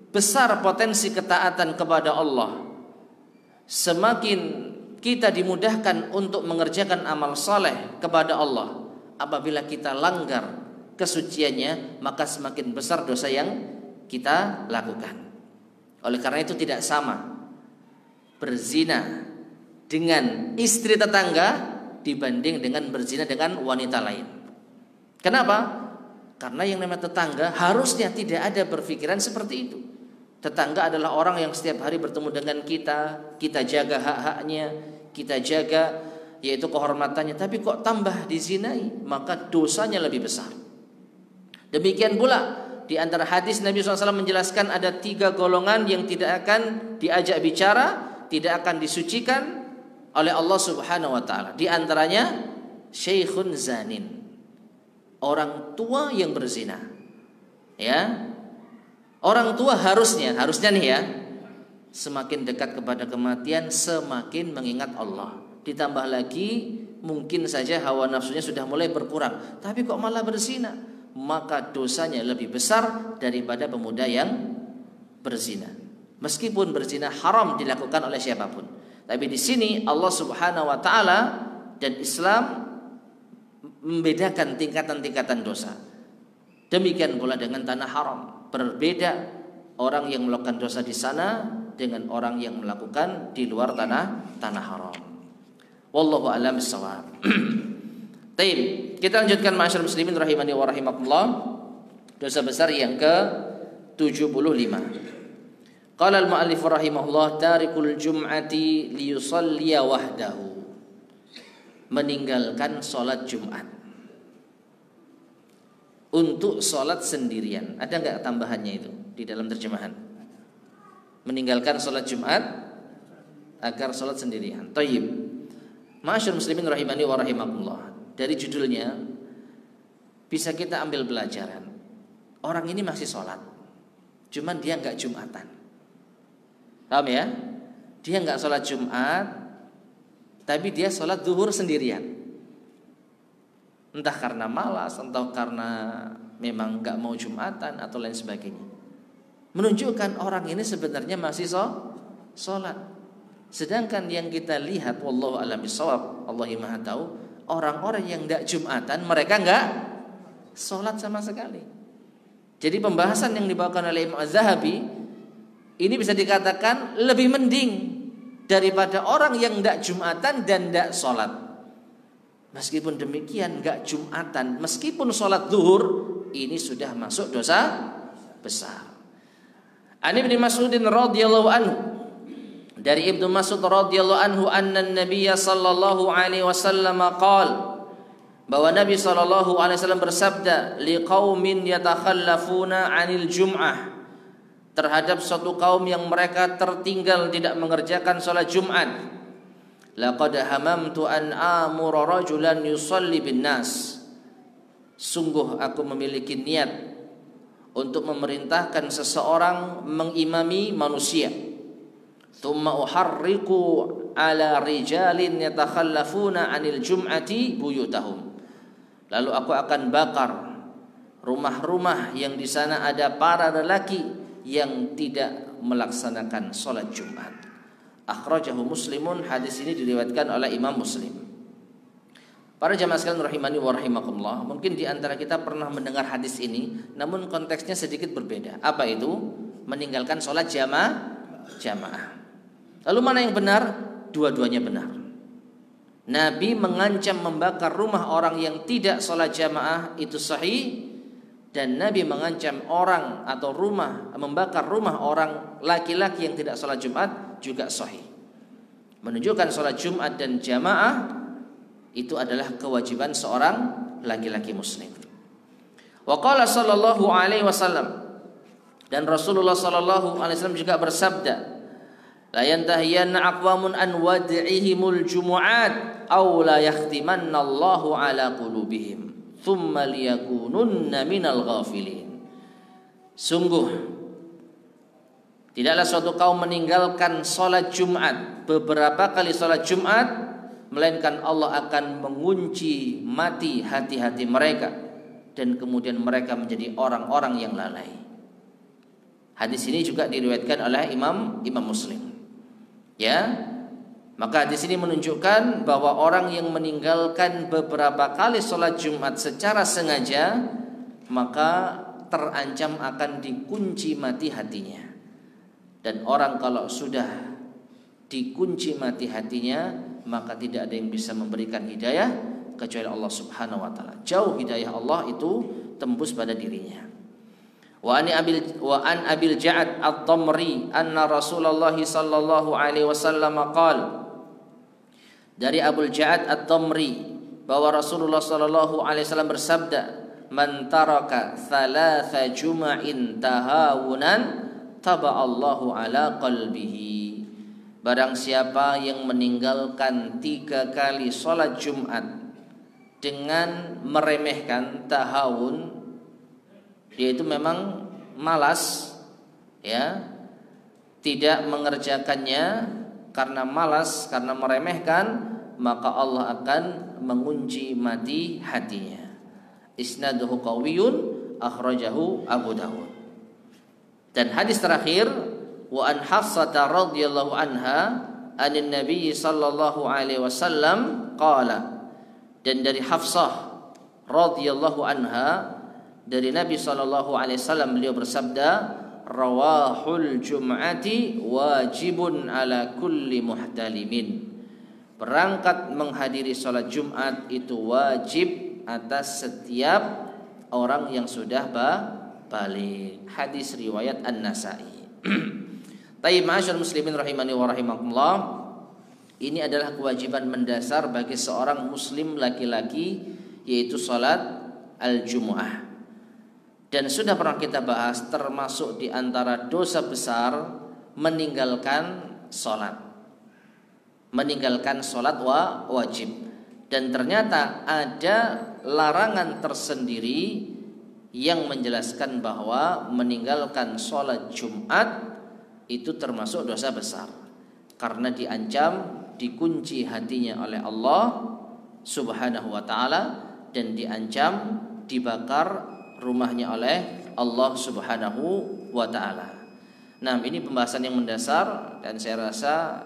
besar potensi ketaatan kepada Allah, semakin kita dimudahkan untuk mengerjakan amal soleh kepada Allah. Apabila kita langgar kesuciannya, maka semakin besar dosa yang kita lakukan. Oleh karena itu tidak sama berzina dengan istri tetangga dibanding dengan berzina dengan wanita lain. Kenapa? Karena yang namanya tetangga harusnya tidak ada berpikiran seperti itu. Tetangga adalah orang yang setiap hari bertemu dengan kita jaga hak-haknya, kita jaga yaitu kehormatannya. Tapi kok tambah dizinai, maka dosanya lebih besar. Demikian pula di antara hadis Nabi SAW menjelaskan ada 3 golongan yang tidak akan diajak bicara, tidak akan disucikan oleh Allah Subhanahu wa taala. Di antaranya syekhun zanin, orang tua yang berzina. Ya. Orang tua harusnya nih ya, semakin dekat kepada kematian semakin mengingat Allah. Ditambah lagi mungkin saja hawa nafsunya sudah mulai berkurang, tapi kok malah berzina, maka dosanya lebih besar daripada pemuda yang berzina. Meskipun berzina haram dilakukan oleh siapapun, tapi di sini Allah Subhanahu wa taala dan Islam membedakan tingkatan-tingkatan dosa. Demikian pula dengan tanah haram, berbeda orang yang melakukan dosa di sana dengan orang yang melakukan di luar tanah haram. Wallahu a'lam bishawab. Baik, kita lanjutkan ma'asyiral muslimin rahimani wa rahimakumullah. Dosa besar yang ke-75. Qala al-mu'allif rahimahullah, tarikul jum'ati liyusalliya wahdahu. Meninggalkan salat Jumat untuk salat sendirian. Ada enggak tambahannya itu di dalam terjemahan? Meninggalkan salat Jumat agar salat sendirian. Thayyib. Ma'asyiral muslimin rahimani wa rahimakumullah. Dari judulnya bisa kita ambil pelajaran. Orang ini masih sholat, cuman dia nggak Jumatan. Paham ya? Dia nggak sholat Jumat, tapi dia sholat zuhur sendirian. Entah karena malas, entah karena memang nggak mau Jumatan atau lain sebagainya. Menunjukkan orang ini sebenarnya masih sholat. Sedangkan yang kita lihat, wallahu a'lam bishawab, Allah Maha tahu, orang-orang yang tidak Jumatan mereka enggak sholat sama sekali. Jadi pembahasan yang dibawakan oleh Imam Az-Zahabi ini bisa dikatakan lebih mending daripada orang yang tidak Jumatan dan tidak sholat. Meskipun demikian enggak Jumatan, meskipun sholat zuhur, ini sudah masuk dosa besar. An Ibnu Mas'udin radhiyallahu anhu, dari Ibnu Mas'ud radhiyallahu anhu, anna Nabiy sallallahu alaihi wasallam qala, bahwa Nabi sallallahu alaihi wasallam bersabda, liqaumin yatakhallafuna 'anil jum'ah, terhadap suatu kaum yang mereka tertinggal tidak mengerjakan salat Jumat. Laqad hamamtu an amura rajulan yusalli bin nas, sungguh aku memiliki niat untuk memerintahkan seseorang mengimami manusia. Thumma uharriqu ala rijalin yatakhallafuna 'anil jum'ati buyutahum, lalu aku akan bakar rumah-rumah yang di sana ada para lelaki yang tidak melaksanakan salat Jumat. Akhrajahu Muslimun, hadis ini diriwayatkan oleh Imam Muslim. Para jamaah sekalian rahimani wa rahimakumullah, mungkin di antara kita pernah mendengar hadis ini, namun konteksnya sedikit berbeda. Apa itu? Meninggalkan salat jamaah. Lalu mana yang benar? Dua-duanya benar. Nabi mengancam membakar rumah orang yang tidak salat jamaah, itu sahih. Dan Nabi mengancam orang atau membakar rumah orang laki-laki yang tidak salat Jumat juga sahih. Menunjukkan salat Jumat dan jamaah itu adalah kewajiban seorang laki-laki muslim. Wa qala sallallahu alaihi wasallam, dan Rasulullah sallallahu alaihi wasallam juga bersabda, la yantahiyanna aqwamun an wad'ihimul jumu'at aw la yakhtimanna Allahu ala qulubihim thumma liyakununna minal ghafilin. Sungguh tidaklah suatu kaum meninggalkan salat Jumat, beberapa kali salat Jumat, melainkan Allah akan mengunci mati hati-hati mereka, dan kemudian mereka menjadi orang-orang yang lalai. Hadis ini juga diriwayatkan oleh Imam Muslim. Ya, maka hadis ini menunjukkan bahwa orang yang meninggalkan beberapa kali sholat Jumat secara sengaja, maka terancam akan dikunci mati hatinya. Dan orang kalau sudah dikunci mati hatinya, maka tidak ada yang bisa memberikan hidayah kecuali Allah Subhanahu wa taala. Jauh hidayah Allah itu tembus pada dirinya. Wa an Abil Ja'ad At-Tamri anna Rasulullah sallallahu alaihi wasallam qala, dari Abu Ja'ad At-Tamri bahwa Rasulullah sallallahu alaihi wasallam bersabda, man taraka thalatha juma'in tahawunan taba'allahu ala qalbihi. Barang siapa yang meninggalkan 3 kali sholat Jumat dengan meremehkan, tahawun, dia itu memang malas, ya, tidak mengerjakannya karena malas, karena meremehkan, maka Allah akan mengunci mati hatinya. Isnaduhu qawiyyun akhrajahu Abu Dawud. Dan hadis terakhir, wa an Hafsah radhiyallahu anha anin Nabi sallallahu alaihi wasallam qala, dan dari Hafsah radhiyallahu anha dari Nabi sallallahu alaihi wasallam, beliau bersabda, rawahul jum'ati wajibun ala kulli muhtalimin. Berangkat menghadiri salat Jumat itu wajib atas setiap orang yang sudah balik. Hadis riwayat An-Nasa'i. Tayyib, ma'asyarul muslimin rahimani wa rahimakumullah. Ini adalah kewajiban mendasar bagi seorang muslim laki-laki, yaitu salat al-Jumu'ah. Dan sudah pernah kita bahas, termasuk di antara dosa besar meninggalkan salat. Meninggalkan salat wajib. Dan ternyata ada larangan tersendiri yang menjelaskan bahwa meninggalkan salat Jumat itu termasuk dosa besar, karena diancam dikunci hatinya oleh Allah Subhanahu wa taala, dan diancam dibakar rumahnya oleh Allah Subhanahu wa taala. Nah, ini pembahasan yang mendasar, dan saya rasa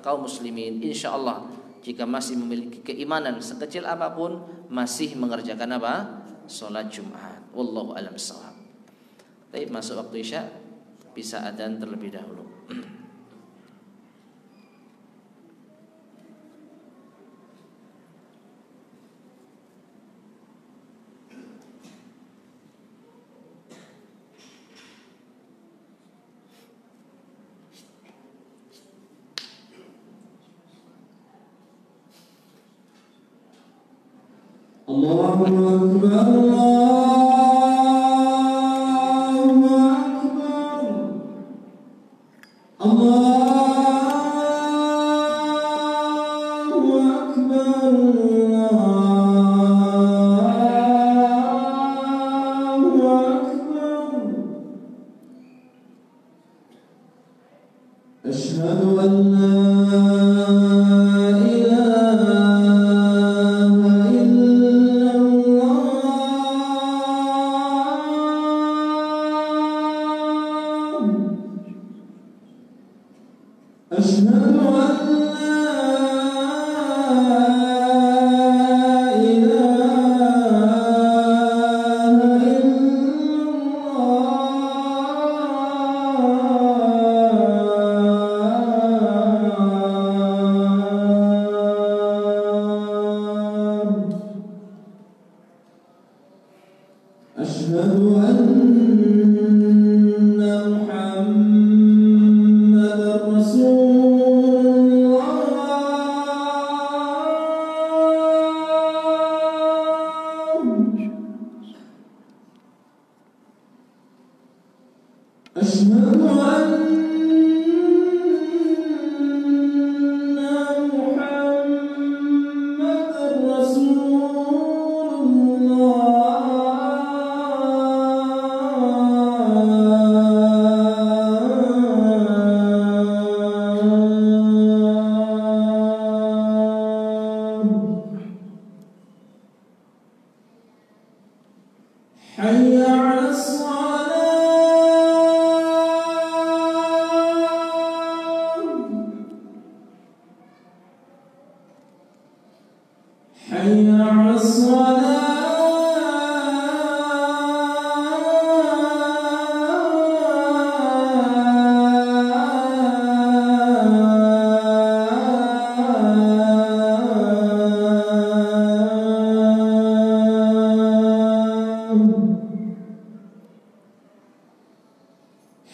kaum muslimin insyaallah jika masih memiliki keimanan sekecil apapun masih mengerjakan apa? Salat Jumat. Wallahu a'lam bishawab. Baik, masuk waktu Isya, bisa adzan terlebih dahulu. Allahu Akbar, Allahu Akbar, Allahu Akbar, Allahu Akbar. Asyhadu an la أشهد أن محمد رسول الله. حي على الصلاة. حي على الصلاة.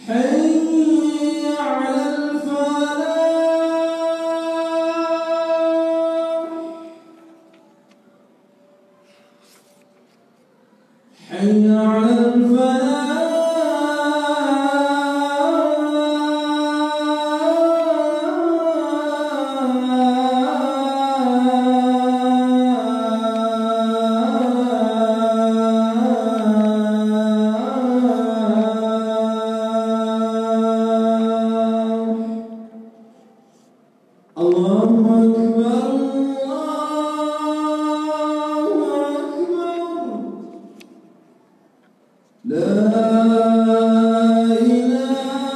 حي على الفلاح. حي على الفلاح. الله أكبر الله أكبر. لا إله إلا الله.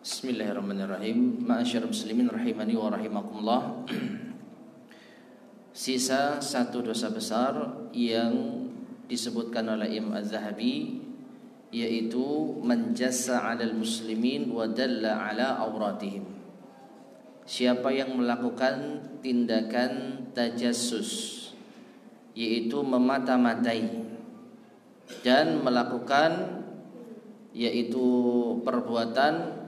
Bismillahirrahmanirrahim. Ma'asyarul muslimin rahimani wa rahimakumullah. Sisa satu dosa besar yang disebutkan oleh Imam Az-Zahabi, yaitu menjassa 'alal muslimin wa dalla 'ala auratihim. Siapa yang melakukan tindakan tajassus, yaitu memata-matai dan melakukan yaitu perbuatan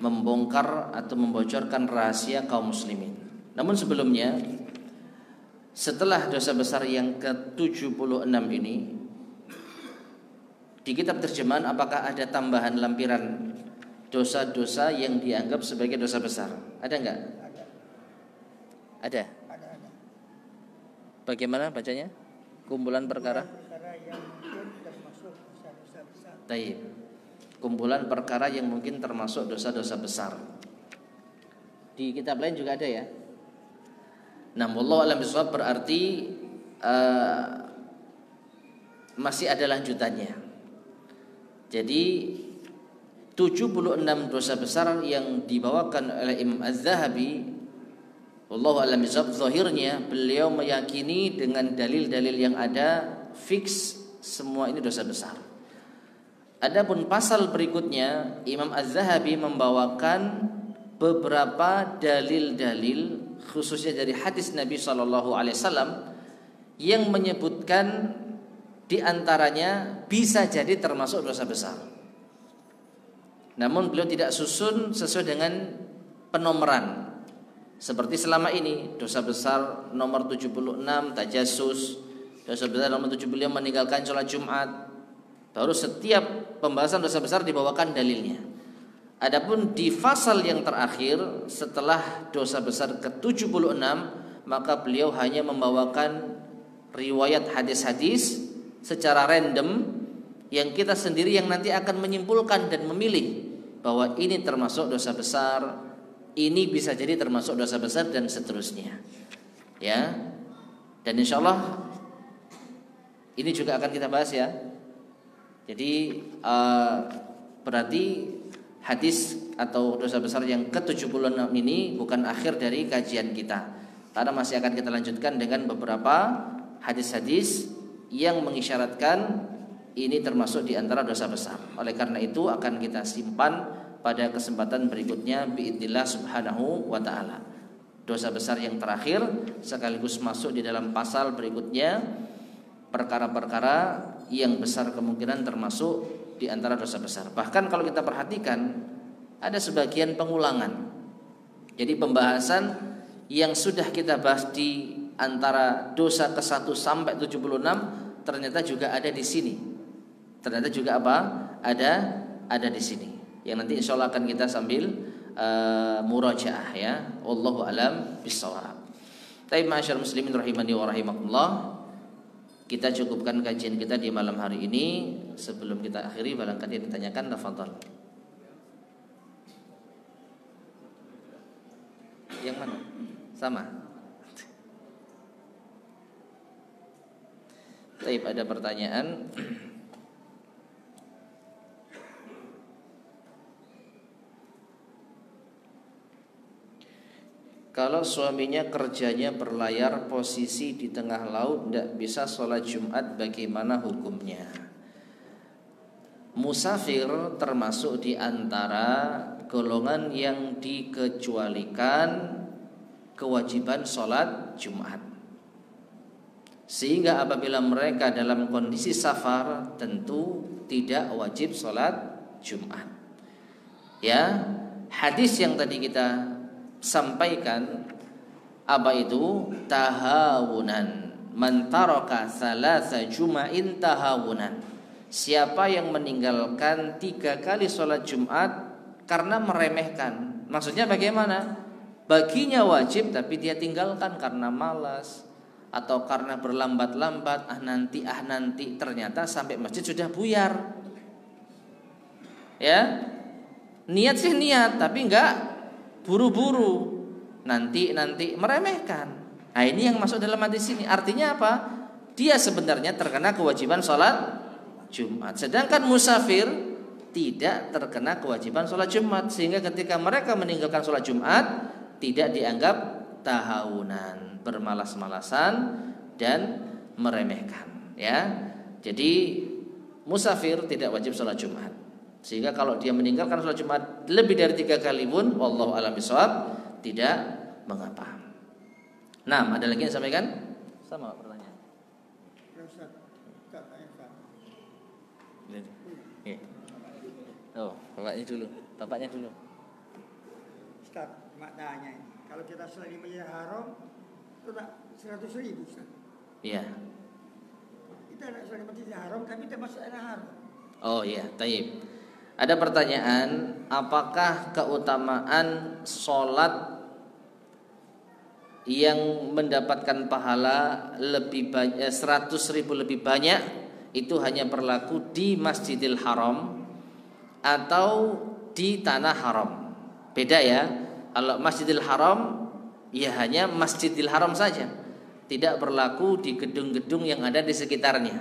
membongkar atau membocorkan rahasia kaum muslimin. Namun sebelumnya, setelah dosa besar yang ke-76 ini, di kitab terjemahan apakah ada tambahan lampiran dosa-dosa yang dianggap sebagai dosa besar? Ada enggak? Ada. Bagaimana bacanya? Kumpulan perkara yang mungkin termasuk dosa-dosa besar. Taib. Kumpulan perkara yang mungkin termasuk dosa-dosa besar. Di kitab lain juga ada ya. Nah, wallahu a'lam bishawab berarti masih ada lanjutannya. Jadi 76 dosa besar yang dibawakan oleh Imam Az-Zahabi, wallahu a'lam bishawab, zahirnya beliau meyakini dengan dalil-dalil yang ada fix semua ini dosa besar. Adapun pasal berikutnya, Imam Az-Zahabi membawakan beberapa dalil-dalil khususnya dari hadis Nabi SAW yang menyebutkan di antaranya bisa jadi termasuk dosa besar. Namun beliau tidak susun sesuai dengan penomoran. Seperti selama ini dosa besar nomor 76 tajassus, dosa besar nomor 75 meninggalkan sholat Jumat. Baru setiap pembahasan dosa besar dibawakan dalilnya. Adapun di fasal yang terakhir setelah dosa besar ke-76, maka beliau hanya membawakan riwayat hadis-hadis secara random yang kita sendiri yang nanti akan menyimpulkan dan memilih bahwa ini termasuk dosa besar, ini bisa jadi termasuk dosa besar dan seterusnya. Ya. Dan insyaallah ini juga akan kita bahas ya. Jadi berarti hadis atau dosa besar yang ke-76 ini bukan akhir dari kajian kita, karena masih akan kita lanjutkan dengan beberapa hadis-hadis yang mengisyaratkan ini termasuk di antara dosa besar. Oleh karena itu akan kita simpan pada kesempatan berikutnya biidznillah subhanahu wa ta'ala. dosa besar yang terakhir, sekaligus masuk di dalam pasal berikutnya, perkara-perkara yang besar kemungkinan termasuk di antara dosa besar. Bahkan kalau kita perhatikan ada sebagian pengulangan. Jadi pembahasan yang sudah kita bahas di antara dosa ke-1 sampai 76 ternyata juga ada di sini. Ternyata juga apa? Ada di sini. Yang nanti insya Allah akan kita sambil murajaah ya. Wallahu alam bissawab. Tapi masyaallah muslimin rahimani wa rahimakumullah, kita cukupkan kajian kita di malam hari ini. Sebelum kita akhiri, barangkali yang ditanyakan, tafadhal. Yang mana? Sama. Baik, ada pertanyaan. Kalau suaminya kerjanya berlayar, posisi di tengah laut, tidak bisa sholat Jumat, bagaimana hukumnya? Musafir termasuk di antara golongan yang dikecualikan kewajiban sholat Jumat. Sehingga apabila mereka dalam kondisi safar, tentu tidak wajib sholat Jumat. Ya, hadis yang tadi kita sampaikan apa itu? Tahawunan. Man taraka thalatha juma'in tahawunan. Siapa yang meninggalkan 3 kali sholat Jumat karena meremehkan. Maksudnya bagaimana? Baginya wajib tapi dia tinggalkan karena malas atau karena berlambat-lambat, nanti ternyata sampai masjid sudah buyar. Ya. Niat sih niat tapi enggak buru-buru, nanti meremehkan. Nah, ini yang masuk dalam hadis ini. Artinya apa? Dia sebenarnya terkena kewajiban sholat Jumat, sedangkan musafir tidak terkena kewajiban sholat Jumat. Sehingga ketika mereka meninggalkan sholat Jumat, tidak dianggap tahawunan, bermalas-malasan dan meremehkan. Ya, jadi musafir tidak wajib sholat Jumat. Sehingga kalau dia meninggalkan sholat Jumat lebih dari 3 kali pun, wallahu a'lam bishawab, tidak mengapa. Nah, ada lagi yang sampaikan? Sama pertanyaan. Oh, bapaknya dulu. Ustaz, maknanya ini, kalau kita selain Masjidil Haram itu tak 100.000 Ustaz. Iya. Kita nak selain Masjidil Haram, kami tak masuk Haram. Oh iya, taib. Ada pertanyaan, apakah keutamaan sholat yang mendapatkan pahala lebih banyak, 100.000 lebih banyak, itu hanya berlaku di Masjidil Haram atau di tanah haram? Beda ya. Kalau Masjidil Haram ya hanya Masjidil Haram saja, tidak berlaku di gedung-gedung yang ada di sekitarnya.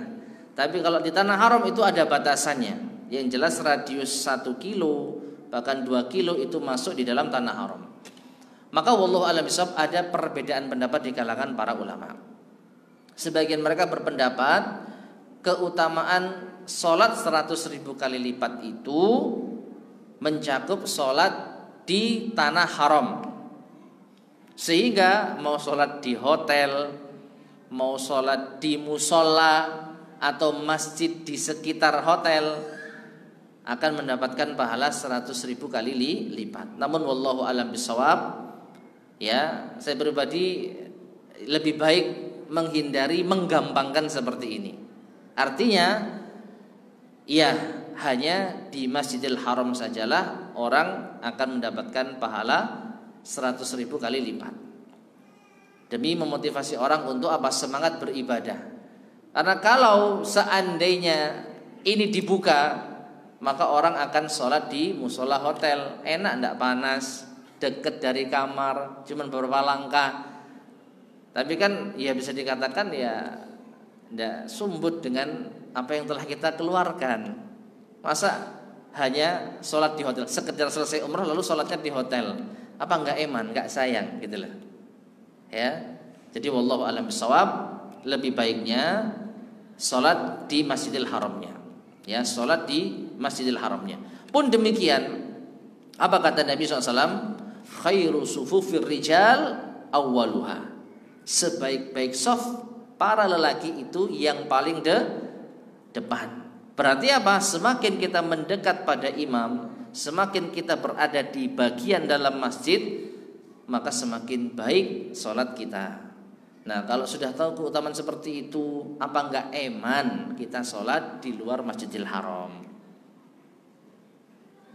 Tapi kalau di tanah haram itu ada batasannya. Yang jelas radius 1 kilo bahkan 2 kilo itu masuk di dalam tanah haram. Maka wallahu a'lam bishawab, ada perbedaan pendapat di kalangan para ulama. Sebagian mereka berpendapat keutamaan sholat 100.000 kali lipat itu mencakup sholat di tanah haram. Sehingga mau sholat di hotel, mau sholat di musola atau masjid di sekitar hotel, akan mendapatkan pahala 100.000 kali lipat. Namun wallahu a'lam bishawab, ya, saya pribadi lebih baik menghindari menggampangkan seperti ini. Artinya ya hanya di Masjidil Haram sajalah orang akan mendapatkan pahala 100.000 kali lipat. Demi memotivasi orang untuk apa? Semangat beribadah. Karena kalau seandainya ini dibuka, maka orang akan sholat di musola hotel, enak, tidak panas, dekat dari kamar, cuman beberapa langkah. Tapi kan ya bisa dikatakan ya tidak sumbut dengan apa yang telah kita keluarkan. Masa hanya sholat di hotel, sekedar selesai umrah lalu sholatnya di hotel, apa enggak eman, enggak sayang gitu loh. Ya, jadi wallahu a'lam bishawab, lebih baiknya sholat di Masjidil Haramnya. Ya, sholat di Masjidil Haramnya. Pun demikian, apa kata Nabi SAW? Khairu sufufir rijal awwaluha. Sebaik-baik saf para lelaki itu yang paling depan. Berarti apa? Semakin kita mendekat pada imam, semakin kita berada di bagian dalam masjid, maka semakin baik sholat kita. Nah, kalau sudah tahu keutamaan seperti itu, apa enggak eman kita sholat di luar Masjidil Haram?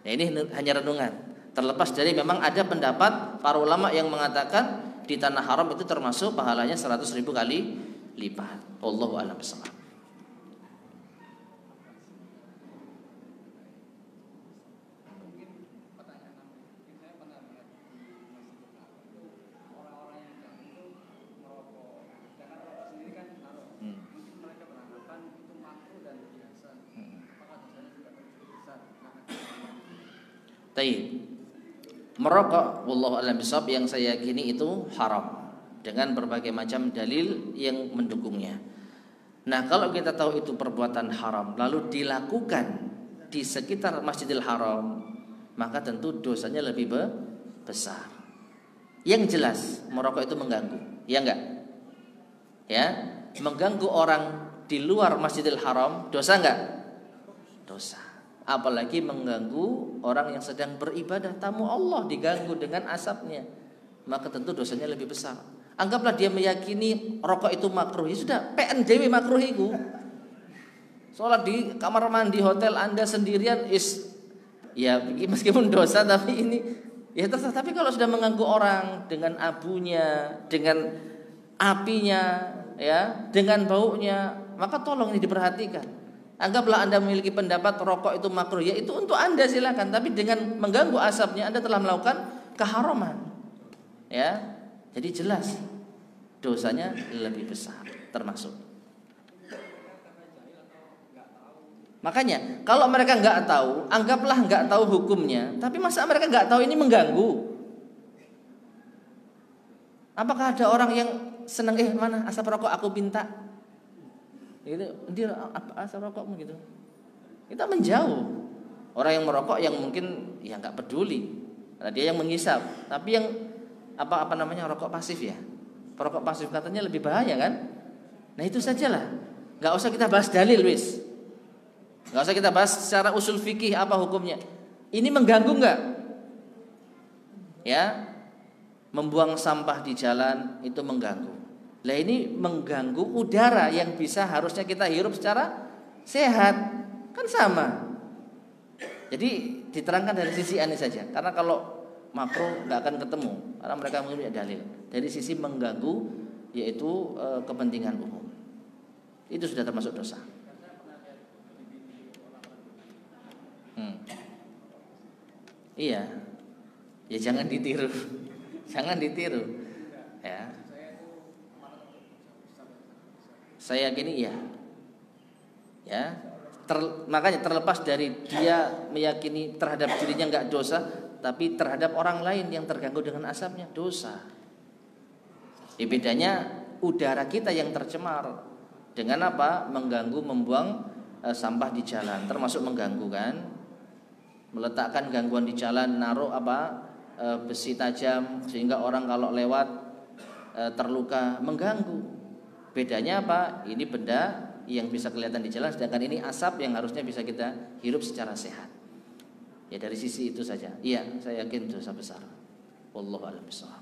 Nah, ini hanya renungan. Terlepas dari memang ada pendapat para ulama yang mengatakan di tanah haram itu termasuk pahalanya 100.000 kali lipat. Wallahu a'lam bishawab. Taib. Merokok wallahu a'lam bishawab yang saya yakini itu haram dengan berbagai macam dalil yang mendukungnya. Nah, kalau kita tahu itu perbuatan haram lalu dilakukan di sekitar Masjidil Haram, maka tentu dosanya lebih besar. Yang jelas merokok itu mengganggu, ya enggak? Ya, mengganggu orang di luar Masjidil Haram dosa enggak? Dosa. Apalagi mengganggu orang yang sedang beribadah, tamu Allah diganggu dengan asapnya, maka tentu dosanya lebih besar. Anggaplah dia meyakini rokok itu makruh, ya sudah PNJW makruh itu. Sholat di kamar mandi hotel Anda sendirian ya meskipun dosa tapi ini ya terserah. Tapi kalau sudah mengganggu orang dengan abunya, dengan apinya, ya, dengan baunya, maka tolong ini diperhatikan. Anggaplah Anda memiliki pendapat rokok itu makruh, ya itu untuk Anda silakan, tapi dengan mengganggu asapnya Anda telah melakukan keharaman. Ya. Jadi jelas dosanya lebih besar termasuk. Makanya kalau mereka nggak tahu, anggaplah nggak tahu hukumnya, tapi masa mereka nggak tahu ini mengganggu? Apakah ada orang yang senang mana asap rokok aku minta? Gitu, dia asap rokokmu gitu. Kita menjauh. Orang yang merokok yang mungkin ya nggak peduli, karena dia yang menghisap. Tapi yang apa namanya rokok pasif ya, perokok pasif katanya lebih bahaya kan? Nah itu sajalah. Nggak usah kita bahas dalil wis. Nggak usah kita bahas secara usul fikih apa hukumnya. Ini mengganggu nggak? Ya, membuang sampah di jalan itu mengganggu. Lah ini mengganggu udara yang bisa harusnya kita hirup secara sehat, kan sama. Jadi diterangkan dari sisi ini saja, karena kalau makro nggak akan ketemu, karena mereka punya dalil. Dari sisi mengganggu yaitu kepentingan umum, itu sudah termasuk dosa. Iya, ya jangan ditiru, jangan ditiru, ya. Saya yakini ya. Makanya terlepas dari dia meyakini terhadap dirinya enggak dosa, tapi terhadap orang lain yang terganggu dengan asapnya dosa. Bedanya udara kita yang tercemar dengan apa? Mengganggu, membuang sampah di jalan, termasuk mengganggu kan? Meletakkan gangguan di jalan, naruh besi tajam sehingga orang kalau lewat terluka, mengganggu. Bedanya apa? Ini benda yang bisa kelihatan di jalan, sedangkan ini asap yang harusnya bisa kita hirup secara sehat. Ya dari sisi itu saja. Iya, saya yakin dosa besar. Wallahu a'lam bishawab.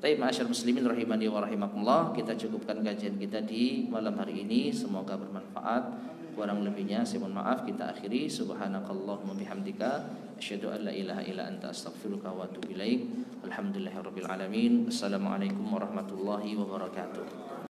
Baik, ma'asyar muslimin rahimani wa rahimakumullah, kita cukupkan kajian kita di malam hari ini. Semoga bermanfaat. Kurang lebihnya saya mohon maaf. Kita akhiri. Subhanakallahumma bihamdika asyhadu an la ilaha illa anta astaghfiruka wa atubu ilaik. Alhamdulillahirabbil alamin. Assalamualaikum warahmatullahi wabarakatuh.